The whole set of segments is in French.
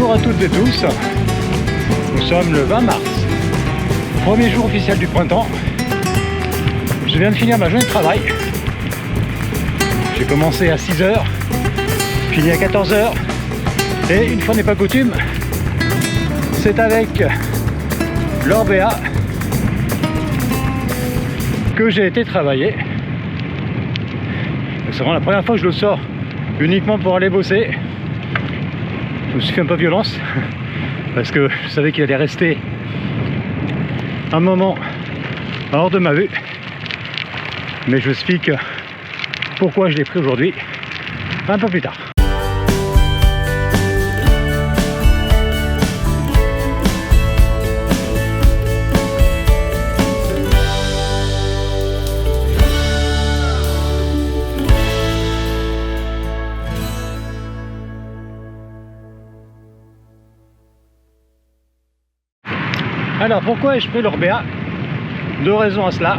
Bonjour à toutes et tous, nous sommes le 20 mars, premier jour officiel du printemps. Je viens de finir ma journée de travail. J'ai commencé à 6 h, fini à 14 h, et une fois n'est pas coutume, c'est avec l'Orbea que j'ai été travailler. C'est vraiment la première fois que je le sors uniquement pour aller bosser. Je me suis fait un peu violence parce que je savais qu'il allait rester un moment hors de ma vue, mais je vous explique pourquoi je l'ai pris aujourd'hui un peu plus tard. Alors pourquoi ai-je pris l'Orbea? Deux raisons à cela.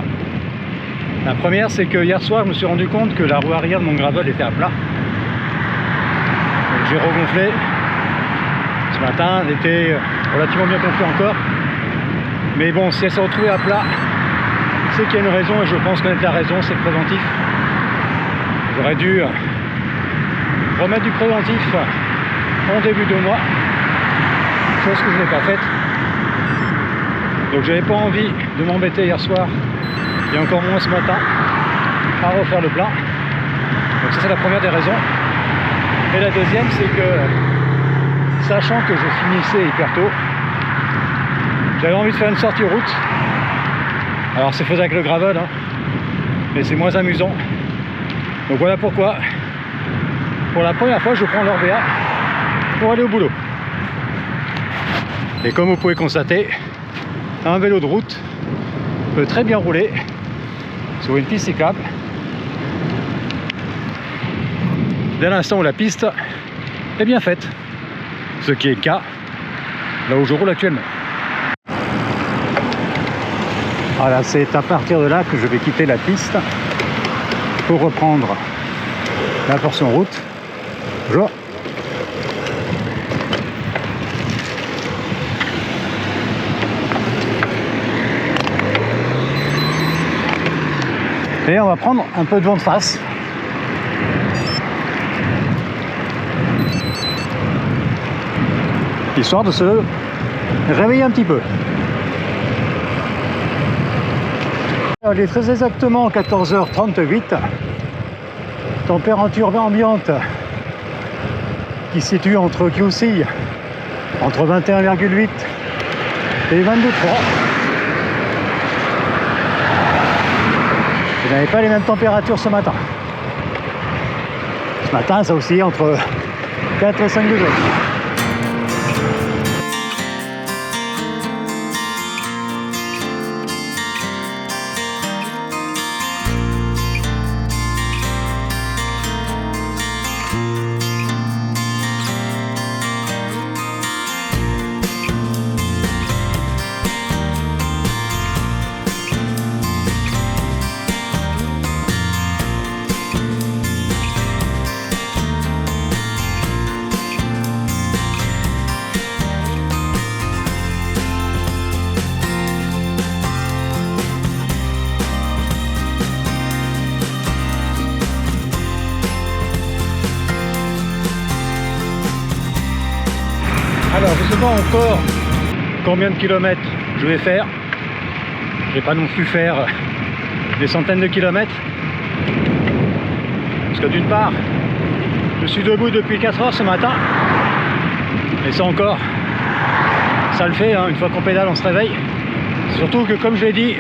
La première, c'est que hier soir je me suis rendu compte que la roue arrière de mon gravel était à plat. J'ai regonflé. Ce matin elle était relativement bien gonflée encore. Mais bon, si elle s'est retrouvée à plat, c'est qu'il y a une raison, et je pense connaître la raison, c'est le préventif. J'aurais dû remettre du préventif en début de mois, chose que je n'ai pas faite. Donc j'avais pas envie de m'embêter hier soir et encore moins ce matin à refaire le plein. Donc ça c'est la première des raisons. Et la deuxième, c'est que sachant que je finissais hyper tôt, j'avais envie de faire une sortie route. Alors c'est faisable avec le gravel, hein, mais c'est moins amusant. Donc voilà pourquoi pour la première fois je prends l'Orbea pour aller au boulot. Et comme vous pouvez constater, un vélo de route peut très bien rouler sur une piste cyclable dès l'instant où la piste est bien faite, ce qui est le cas là où je roule actuellement. Voilà, c'est à partir de là que je vais quitter la piste pour reprendre la portion route. Bonjour. Et on va prendre un peu de vent de face. Histoire de se réveiller un petit peu. Il est très exactement 14 h 38. Température ambiante qui se situe qui oscille entre 21,8 et 22,3. Je n'avais pas les mêmes températures ce matin. Ce matin, ça oscille entre 4 et 5 degrés. Alors je ne sais pas encore combien de kilomètres je vais faire. Je ne vais pas non plus faire des centaines de kilomètres. Parce que d'une part, je suis debout depuis 4 h ce matin. Et ça encore, ça le fait, hein, une fois qu'on pédale on se réveille. Surtout que comme je l'ai dit,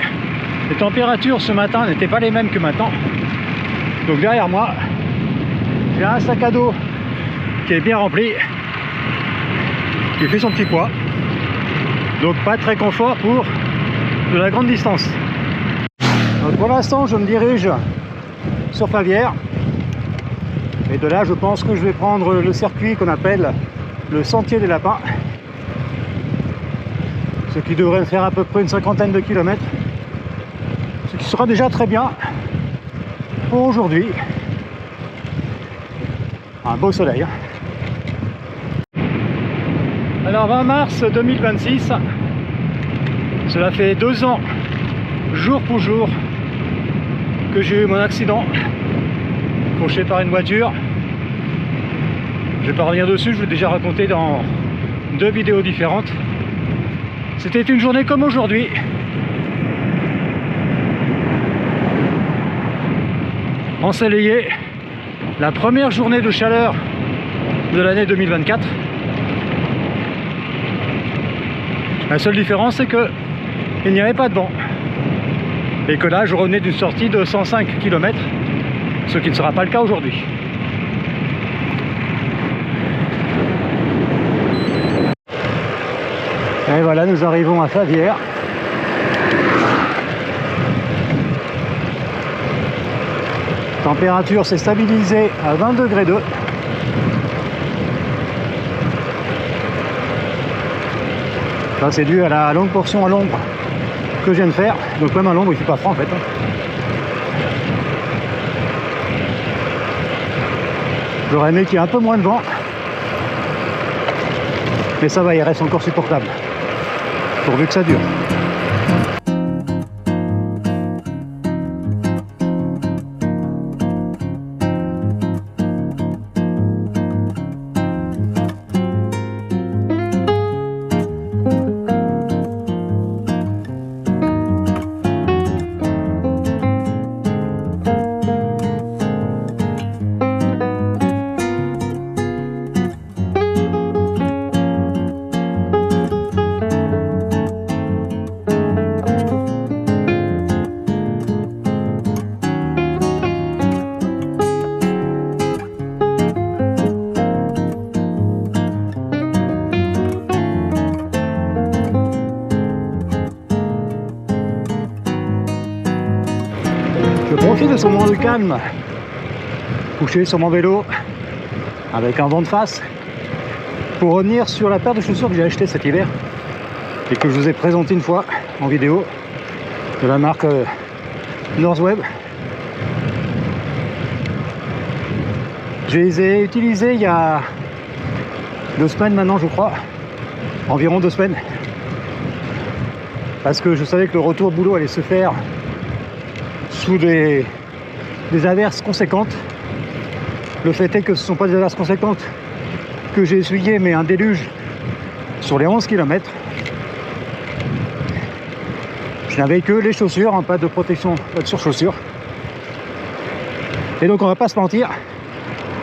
les températures ce matin n'étaient pas les mêmes que maintenant. Donc derrière moi, j'ai un sac à dos qui est bien rempli, qui fait son petit poids, donc pas très confort pour de la grande distance. Donc pour l'instant je me dirige sur Favière, et de là je pense que je vais prendre le circuit qu'on appelle le sentier des lapins, ce qui devrait me faire à peu près une cinquantaine de kilomètres, ce qui sera déjà très bien pour aujourd'hui. Un beau soleil. Alors 20 mars 2026, cela fait 2 ans, jour pour jour, que j'ai eu mon accident, fauché par une voiture. Je vais pas revenir dessus, je vous l'ai déjà raconté dans 2 vidéos différentes. C'était une journée comme aujourd'hui. Ensoleillé, la première journée de chaleur de l'année 2024. La seule différence, c'est que il n'y avait pas de vent et que là je revenais d'une sortie de 105 km, ce qui ne sera pas le cas aujourd'hui. Et voilà, nous arrivons à Favières. Température s'est stabilisée à 20,2 degrés. Ça c'est dû à la longue portion à l'ombre que je viens de faire. Donc même à l'ombre il fait pas froid en fait. J'aurais aimé qu'il y ait un peu moins de vent. Mais ça va, il reste encore supportable. Pourvu que ça dure. Je profite de ce moment de calme, couché sur mon vélo, avec un vent de face, pour revenir sur la paire de chaussures que j'ai achetée cet hiver et que je vous ai présenté une fois en vidéo, de la marque Northweb. Je les ai utilisées il y a 2 semaines maintenant, je crois, environ 2 semaines, parce que je savais que le retour au boulot allait se faire sous des averses conséquentes. Le fait est que ce ne sont pas des averses conséquentes que j'ai essuyées, mais un déluge sur les 11 km. Je n'avais que les chaussures, hein, pas de protection, pas de surchaussures. Et donc on va pas se mentir,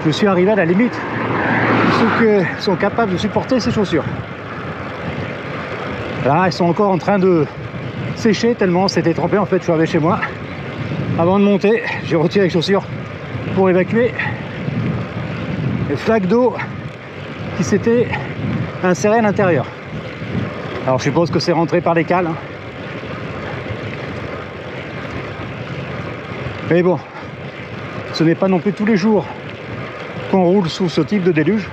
je suis arrivé à la limite de ceux qui sont capables de supporter ces chaussures. Là, elles sont encore en train de sécher tellement c'était trempé. En fait, je suis arrivé chez moi. Avant de monter, j'ai retiré les chaussures pour évacuer les flaques d'eau qui s'étaient insérées à l'intérieur. Alors je suppose que c'est rentré par les cales. Hein. Mais bon, ce n'est pas non plus tous les jours qu'on roule sous ce type de déluge.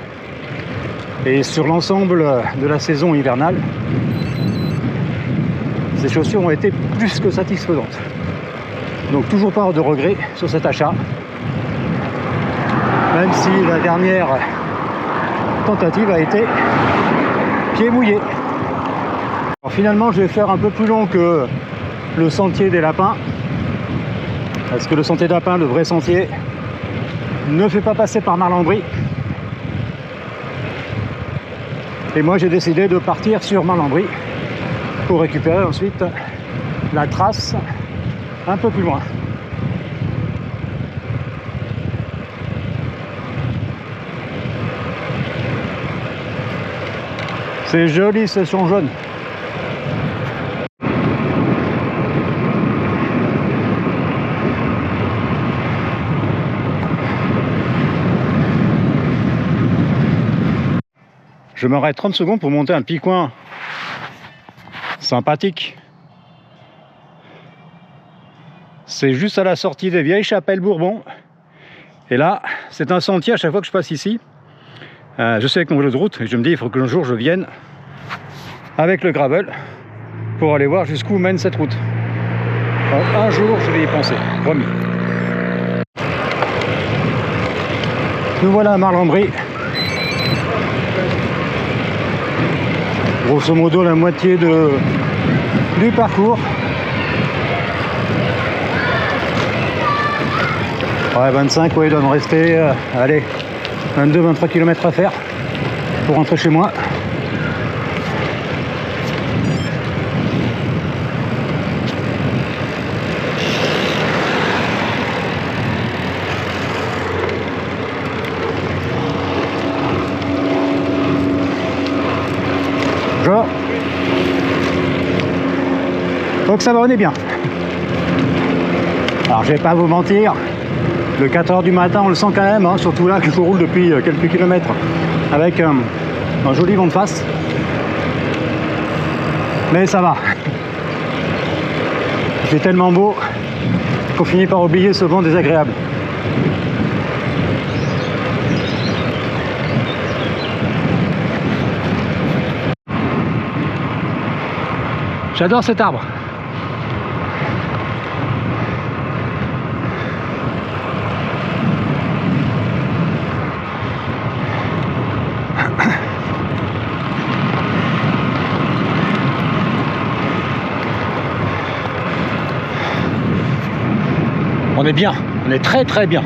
Et sur l'ensemble de la saison hivernale, ces chaussures ont été plus que satisfaisantes. Donc toujours pas de regret sur cet achat, même si la dernière tentative a été pied mouillé. Alors finalement je vais faire un peu plus long que le sentier des lapins, parce que le sentier des lapins, le vrai sentier, ne fait pas passer par Marlambry. Et moi j'ai décidé de partir sur Marlambry pour récupérer ensuite la trace un peu plus loin. C'est joli, ces sons jaunes. Je m'arrête 30 secondes pour monter un petit coin sympathique. C'est juste à la sortie des Vieilles Chapelles Bourbon. Et là, c'est un sentier à chaque fois que je passe ici. Je sais avec mon vélo de route, et je me dis il faut que un jour je vienne avec le gravel pour aller voir jusqu'où mène cette route. Alors, un jour, je vais y penser, promis. Nous voilà à Marlambry. Grosso modo la moitié du parcours. Ouais, 25, ouais, il doit me rester, allez, 22-23 km à faire pour rentrer chez moi. Donc ça va, on est bien. Alors je vais pas vous mentir, le 4 h du matin on le sent quand même, hein, surtout là que je roule depuis quelques kilomètres avec un joli vent de face. Mais ça va. Il fait tellement beau qu'on finit par oublier ce vent désagréable. J'adore cet arbre. On est bien, on est très très bien.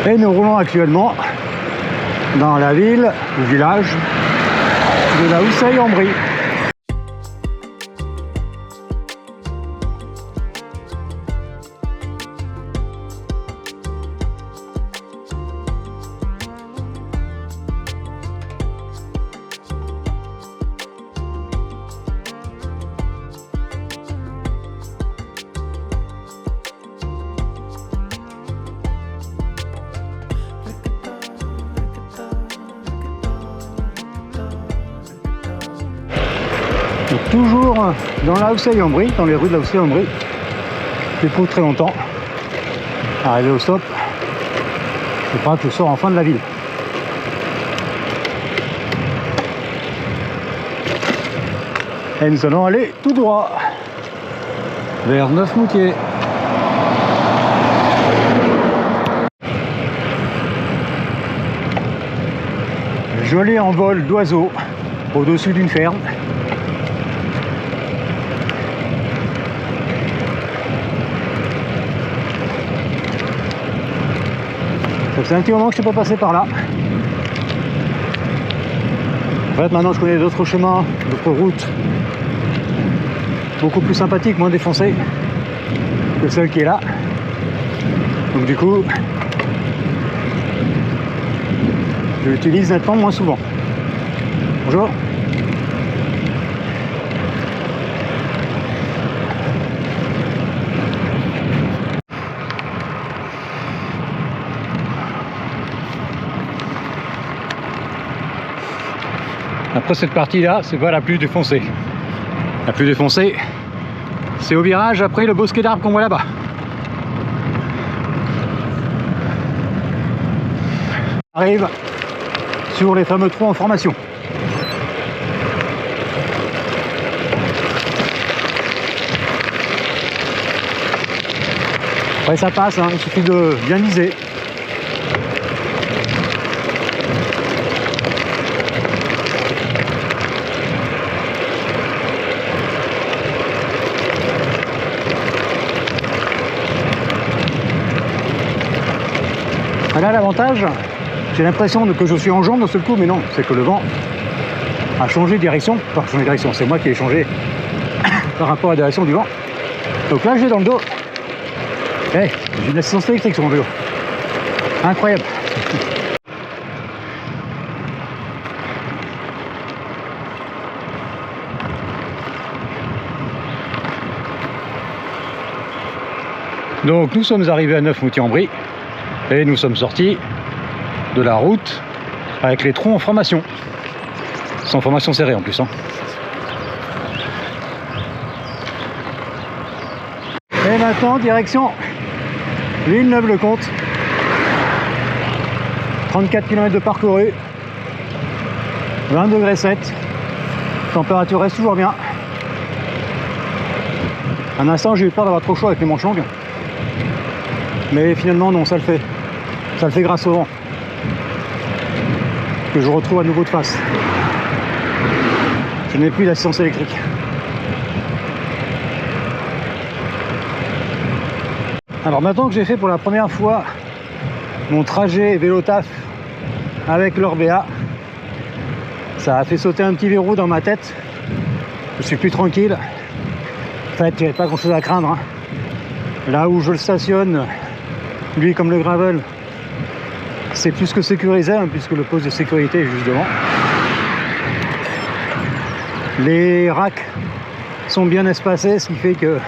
Et nous roulons actuellement dans la ville, le village de la Houssaye-en-Brie. Toujours dans la Houssaye-en-Brie, dans les rues de la Houssaye-en-Brie, depuis très longtemps. Arrivé au stop, je crois que je sors enfin de la ville. Et nous allons aller tout droit vers Neufmoutier. Joli envol d'oiseaux au-dessus d'une ferme. C'est un petit moment que je ne suis pas passé par là. En fait, maintenant je connais d'autres chemins, d'autres routes beaucoup plus sympathiques, moins défoncées que celle qui est là. Donc du coup, je l'utilise nettement moins souvent. Bonjour. Après cette partie-là, c'est pas la plus défoncée. La plus défoncée, c'est au virage après le bosquet d'arbres qu'on voit là-bas. On arrive sur les fameux trous en formation. Après ça passe, hein, il suffit de bien viser. Là, l'avantage, j'ai l'impression que je suis en jambe d'un seul coup, mais non, c'est que le vent a changé de direction. Enfin, changé de direction, c'est moi qui ai changé par rapport à la direction du vent. Donc là, j'ai dans le dos. Hey, j'ai une assistance électrique sur mon vélo. Incroyable. Donc nous sommes arrivés à Neufmoutier-en-Brie et nous sommes sortis de la route avec les trous en formation. Sans formation serrée en plus. Hein. Et maintenant direction Villeneuve-le-Comte. 34 km de parcouru. 20,7 degrés. Température reste toujours bien. Un instant, j'ai eu peur d'avoir trop chaud avec les manches longues. Mais finalement, non, ça le fait. Ça le fait grâce au vent. Que je retrouve à nouveau de face. Je n'ai plus d'assistance électrique. Alors maintenant que j'ai fait pour la première fois mon trajet vélo-taf avec l'Orbea, ça a fait sauter un petit verrou dans ma tête. Je suis plus tranquille. En fait, il n'y avait pas grand chose à craindre. Hein. Là où je le stationne, lui comme le gravel, c'est plus que sécurisé, hein, puisque le poste de sécurité est juste devant. Les racks sont bien espacés, ce qui fait qu'il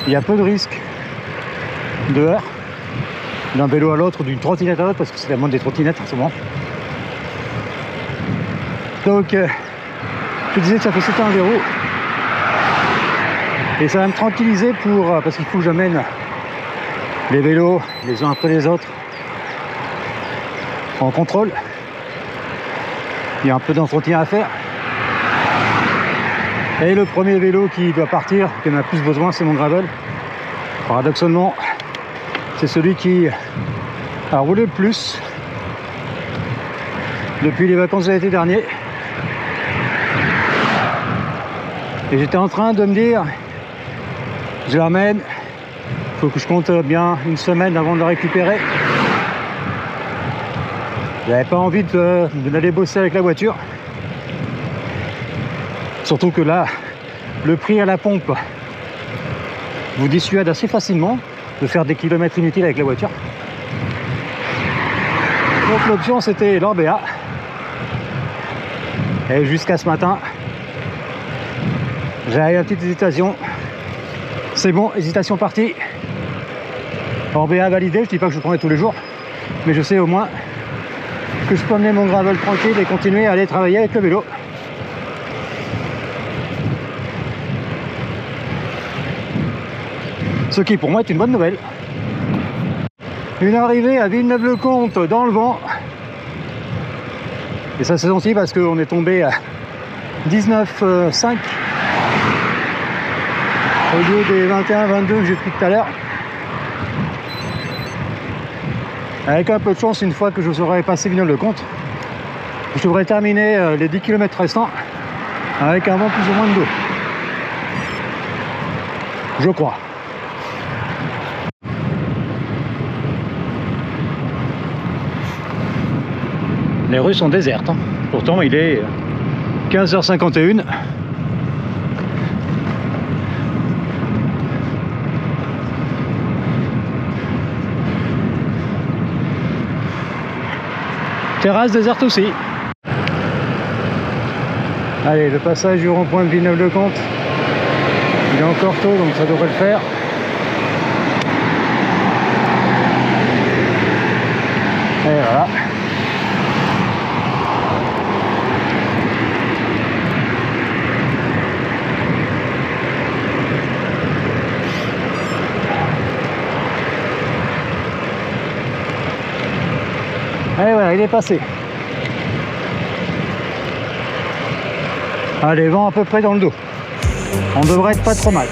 y a peu de risques de heurts d'un vélo à l'autre, d'une trottinette à l'autre, parce que c'est la mode des trottinettes en ce moment. Donc, je disais que ça fait sauter un verrou. Et ça va me tranquilliser parce qu'il faut que j'amène les vélos les uns après les autres en contrôle. Il y a un peu d'entretien à faire. Et le premier vélo qui doit partir, qui en a plus besoin, c'est mon gravel. Paradoxalement, c'est celui qui a roulé le plus depuis les vacances de l'été dernier. Et j'étais en train de me dire, je l'amène, il faut que je compte bien une semaine avant de le récupérer. J'avais pas envie d'aller bosser avec la voiture. Surtout que là, le prix à la pompe vous dissuade assez facilement de faire des kilomètres inutiles avec la voiture. Donc l'option c'était l'Orbea. Et jusqu'à ce matin, j'avais une petite hésitation. C'est bon, hésitation partie. Orbea validé, je dis pas que je le prendrai tous les jours, mais je sais au moins que je peux amener mon gravel tranquille et continuer à aller travailler avec le vélo. Ce qui pour moi est une bonne nouvelle. Une arrivée à Villeneuve-le-Comte dans le vent. Et ça c'est gentil parce qu'on est tombé à 19,5 au lieu des 21-22 que j'ai pris tout à l'heure. Avec un peu de chance, une fois que je serai passé Villeneuve-le-Comte, je devrais terminer les 10 km restants avec un vent plus ou moins de dos. Je crois. Les rues sont désertes, hein. Pourtant il est 15h51. Terrasse déserte aussi. Allez, le passage du rond-point de Villeneuve-le-Comte, il est encore tôt donc ça devrait le faire. Et voilà. Et voilà, il est passé. Allez, vent à peu près dans le dos. On devrait être pas trop mal.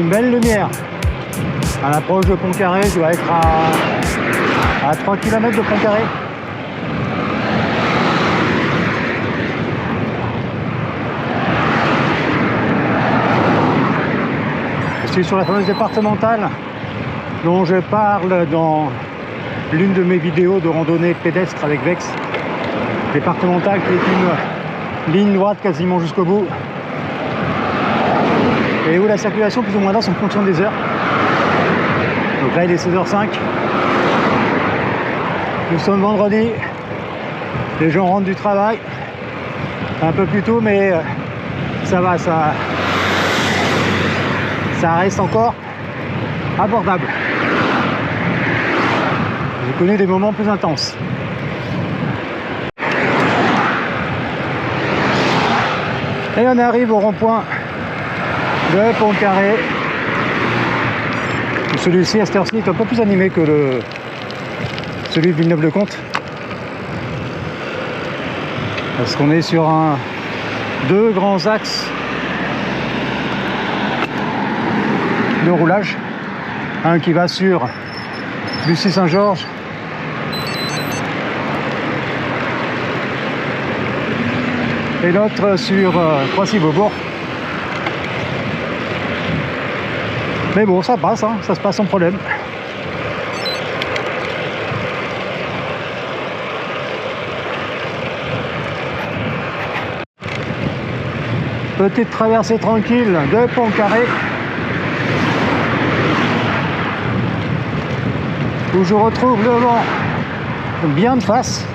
une belle lumière. À l'approche de Pont-Carré, je dois être à 3 km de Pont-Carré. Je suis sur la fameuse départementale dont je parle dans l'une de mes vidéos de randonnée pédestre avec Vex. Départementale qui est une ligne droite quasiment jusqu'au bout. Et où la circulation plus ou moins dense en fonction des heures. Donc là il est 16h05. Nous sommes vendredi. Les gens rentrent du travail. Un peu plus tôt, mais ça va, ça reste encore abordable. J'ai connu des moments plus intenses. Et on arrive au rond-point de Pont-Carré. Celui-ci à cette heure-ci est un peu plus animé que celui de Villeneuve-le-Comte. Parce qu'on est sur deux grands axes de roulage. Un qui va sur Bussy-Saint-Georges et l'autre sur Croissy-Beaubourg. Mais bon, ça passe, hein, ça se passe sans problème. Petite traversée tranquille de Pont-Carré, où je retrouve le vent bien de face.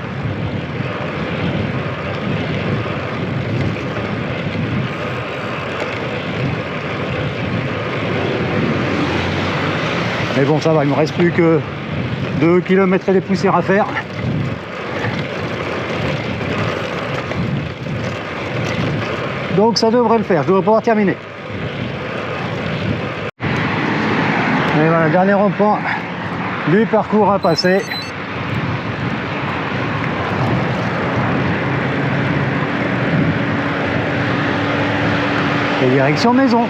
Mais bon, ça va, il me reste plus que 2 km et des poussières à faire. Donc ça devrait le faire, je devrais pouvoir terminer. Et voilà, dernier rond-point du parcours à passer. Et direction maison.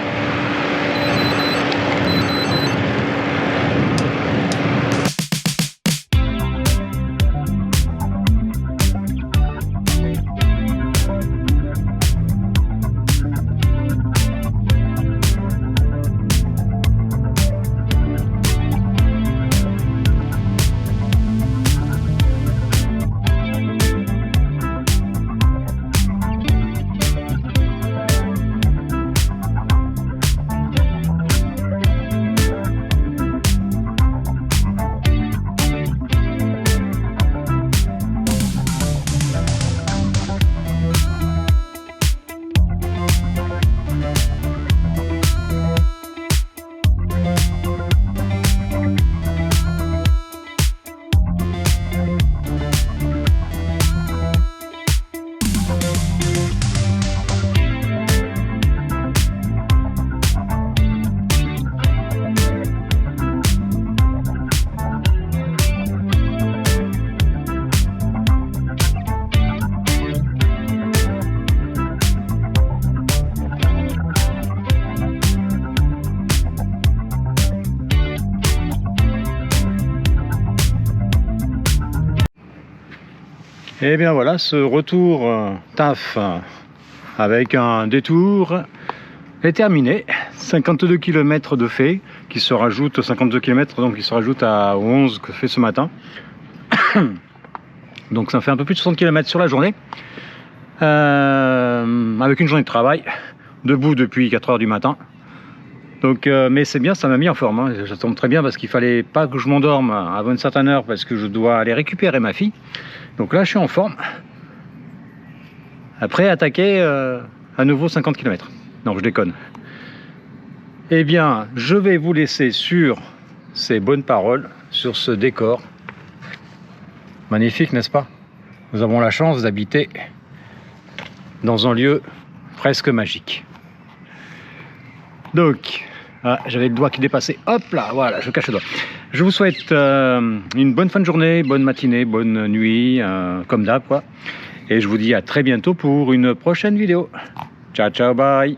Et bien voilà, ce retour taf avec un détour est terminé. 52 km de fait qui se rajoutent, 52 km donc qui se rajoutent à 11 que fait ce matin. Donc ça fait un peu plus de 60 km sur la journée. Avec une journée de travail, debout depuis 4 h du matin. Donc, mais c'est bien, ça m'a mis en forme, hein. Ça tombe très bien parce qu'il fallait pas que je m'endorme avant une certaine heure parce que je dois aller récupérer ma fille. Donc là je suis en forme. Après attaquer à nouveau 50 km. Non, je déconne. Eh bien, je vais vous laisser sur ces bonnes paroles, sur ce décor. Magnifique, n'est-ce pas? Nous avons la chance d'habiter dans un lieu presque magique. Donc, j'avais le doigt qui dépassait. Hop là, voilà, je cache le doigt. Je vous souhaite une bonne fin de journée, bonne matinée, bonne nuit, comme d'hab, quoi. Et je vous dis à très bientôt pour une prochaine vidéo. Ciao, ciao, bye.